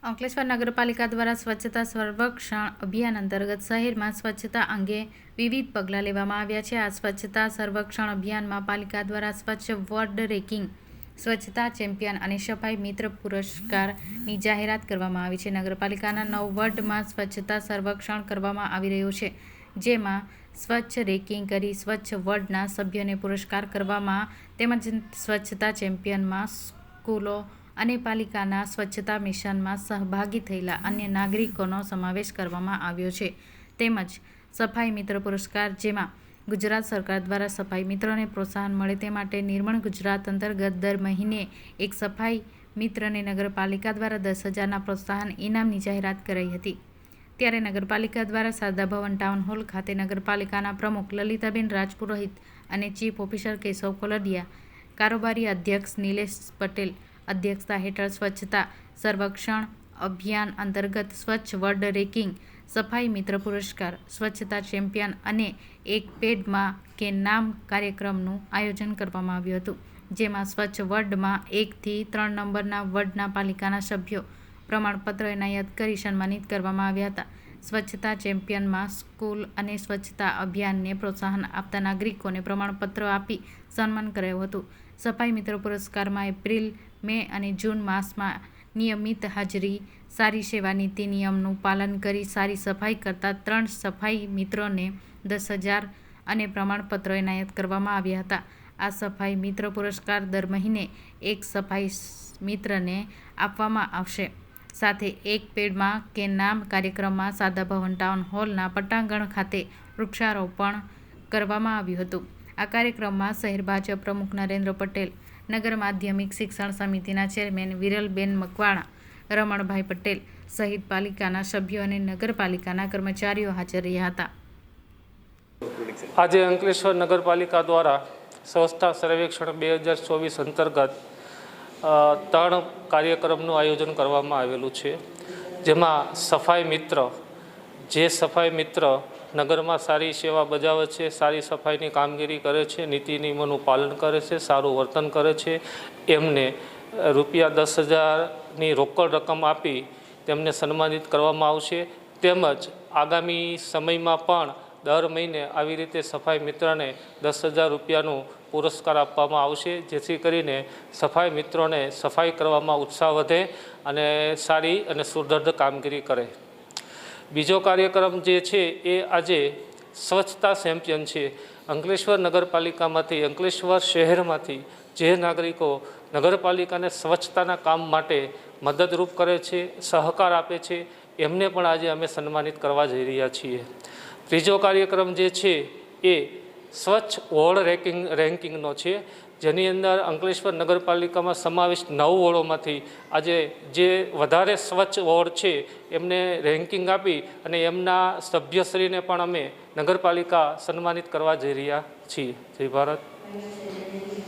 અંકલેશ્વર નગરપાલિકા દ્વારા સ્વચ્છતા સર્વેક્ષણ અભિયાન અંતર્ગત શહેરમાં સ્વચ્છતા અંગે વિવિધ પગલાં લેવામાં આવ્યા છે. આ સ્વચ્છતા સર્વેક્ષણ અભિયાનમાં પાલિકા દ્વારા સ્વચ્છ વોર્ડ રેન્કિંગ, સ્વચ્છતા ચેમ્પિયન અને સફાઈ મિત્ર પુરસ્કારની જાહેરાત કરવામાં આવી છે. નગરપાલિકાના 9 વોર્ડમાં સ્વચ્છતા સર્વેક્ષણ કરવામાં આવી રહ્યું છે, જેમાં સ્વચ્છ રેન્કિંગ કરી સ્વચ્છ વોર્ડના સભ્યોને પુરસ્કાર કરવામાં તેમજ સ્વચ્છતા ચેમ્પિયનમાં સ્કૂલો અને પાલિકાના સ્વચ્છતા મિશનમાં સહભાગી થયેલા અન્ય નાગરિકોનો સમાવેશ કરવામાં આવ્યો છે. તેમજ સફાઈ મિત્ર પુરસ્કાર, જેમાં ગુજરાત સરકાર દ્વારા સફાઈ મિત્રોને પ્રોત્સાહન મળે તે માટે નિર્મળ ગુજરાત અંતર્ગત દર મહિને એક સફાઈ મિત્રને નગરપાલિકા દ્વારા 10,000ના પ્રોત્સાહન ઇનામની જાહેરાત કરાઈ હતી. ત્યારે નગરપાલિકા દ્વારા શારદા ભવન ટાઉન હોલ ખાતે નગરપાલિકાના પ્રમુખ લલિતાબેન રાજપુરોહિત અને ચીફ ઓફિસર કેશવ કોલડિયા, કારોબારી અધ્યક્ષ નિલેશ પટેલ અધ્યક્ષતા હેઠળ સ્વચ્છતા સર્વેક્ષણ અભિયાન અંતર્ગત સ્વચ્છ વોર્ડ રેન્કિંગ, સફાઈ મિત્ર પુરસ્કાર, સ્વચ્છતા ચેમ્પિયન અને એક પેડમાં કે નામ કાર્યક્રમનું આયોજન કરવામાં આવ્યું હતું. જેમાં સ્વચ્છ વોર્ડમાં 1 થી 3 નંબરના વોર્ડના પાલિકાના સભ્યો પ્રમાણપત્ર એનાયત કરી સન્માનિત કરવામાં આવ્યા હતા. સ્વચ્છતા ચેમ્પિયનમાં સ્કૂલ અને સ્વચ્છતા અભિયાનને પ્રોત્સાહન આપતા નાગરિકોને પ્રમાણપત્ર આપી સન્માન કરાયું હતું. સફાઈ મિત્ર પુરસ્કારમાં એપ્રિલ, મે અને જૂન માસમાં નિયમિત હાજરી, સારી સેવા નીતિ નિયમનું પાલન કરી સારી સફાઈ કરતા 3 સફાઈ મિત્રોને 10,000 અને પ્રમાણપત્રો એનાયત કરવામાં આવ્યા હતા. આ સફાઈ મિત્ર પુરસ્કાર દર મહિને એક સફાઈ મિત્રને આપવામાં આવશે. સાથે એક પેડમાં કે નામ કાર્યક્રમમાં શારદા ભવન ટાઉન હોલના પટાંગણ ખાતે વૃક્ષારોપણ કરવામાં આવ્યું હતું. આ કાર્યક્રમમાં શહેર ભાજપ પ્રમુખ નરેન્દ્ર પટેલ, નગર માધ્યમિક શિક્ષણ સમિતિના ચેરમેન વિરલબેન મકવાણા, રમણભાઈ પટેલ સહિત પાલિકાના સભ્યો અને નગરપાલિકાના કર્મચારીઓ હાજર રહ્યા હતા. આજે અંકલેશ્વર નગરપાલિકા દ્વારા સ્વચ્છતા સર્વેક્ષણ 2024 અંતર્ગત 3 કાર્યક્રમનું આયોજન કરવામાં આવેલું છે. જેમાં સફાઈ મિત્ર, જે સફાઈ મિત્ર નગરમાં સારી સેવા બજાવે છે, સારી સફાઈની કામગીરી કરે છે, નીતિ નિયમોનું પાલન કરે છે, સારું વર્તન કરે છે, એમને રૂપિયા 10,000ની રોકડ રકમ આપી તેમને સન્માનિત કરવામાં આવશે. તેમજ આગામી સમયમાં પણ દર મહિને આવી રીતે સફાઈ મિત્રને 10,000 રૂપિયાનું પુરસ્કાર આપવામાં આવશે, જેથી કરીને સફાઈ મિત્રોને સફાઈ કરવામાં ઉત્સાહ વધે અને સારી અને સુદૃઢ કામગીરી કરે. બીજો કાર્યક્રમ જે છે એ આજે સ્વચ્છતા ચેમ્પિયન છે. અંકલેશ્વર નગરપાલિકામાંથી, અંકલેશ્વર શહેરમાંથી જે નાગરિકો નગરપાલિકાને સ્વચ્છતાના કામ માટે મદદરૂપ કરે છે, સહકાર આપે છે, એમને પણ આજે અમે સન્માનિત કરવા જઈ રહ્યા છીએ. ત્રીજો કાર્યક્રમ જે છે એ સ્વચ્છ વોર્ડ રેન્કિંગનો છે, જેની અંદર અંકલેશ્વર નગરપાલિકામાં સમાવિષ્ટ 9 વોર્ડોમાંથી આજે જે વધારે સ્વચ્છ વોર્ડ છે એમને રેન્કિંગ આપી અને એમના સભ્યશ્રીને પણ અમે નગરપાલિકા સન્માનિત કરવા જઈ રહ્યા છીએ. જય ભારત.